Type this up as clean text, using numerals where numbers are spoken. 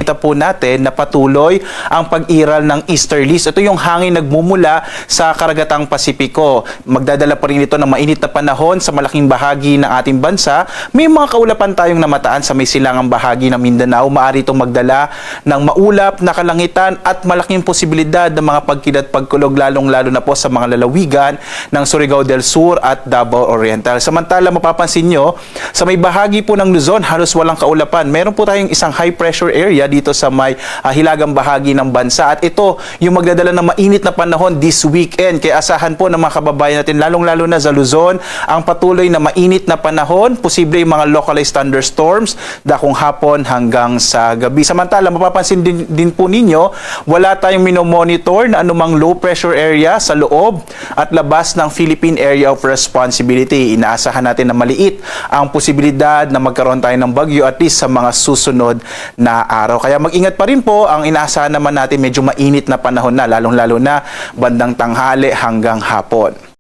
Kita po natin na patuloy ang pag-iral ng easterlies. Ito yung hangin nagmumula sa karagatang Pasipiko. Magdadala pa rin ito ng mainit na panahon sa malaking bahagi ng ating bansa. May mga kaulapan tayong namataan sa may silangang bahagi ng Mindanao. Maaari itong magdala ng maulap na kalangitan at malaking posibilidad ng mga pagkilat-pagkulog lalong-lalo na po sa mga lalawigan ng Surigao del Sur at Davao Oriental. Samantala, mapapansin nyo, sa may bahagi po ng Luzon, halos walang kaulapan. Meron po tayong isang high pressure area dito sa may hilagang bahagi ng bansa. At ito yung magdadala ng mainit na panahon this weekend. Kaya asahan po ng mga kababayan natin, lalong-lalo na sa Luzon, ang patuloy na mainit na panahon, posible yung mga localized thunderstorms, dakong hapon hanggang sa gabi. Samantala, mapapansin din po ninyo, wala tayong minomonitor na anumang low pressure area sa loob at labas ng Philippine Area of Responsibility. Inaasahan natin na maliit ang posibilidad na magkaroon tayo ng bagyo at least sa mga susunod na araw. Kaya mag-ingat pa rin po. Ang inaasahan naman natin medyo mainit na panahon na, lalong-lalo na bandang tanghali hanggang hapon.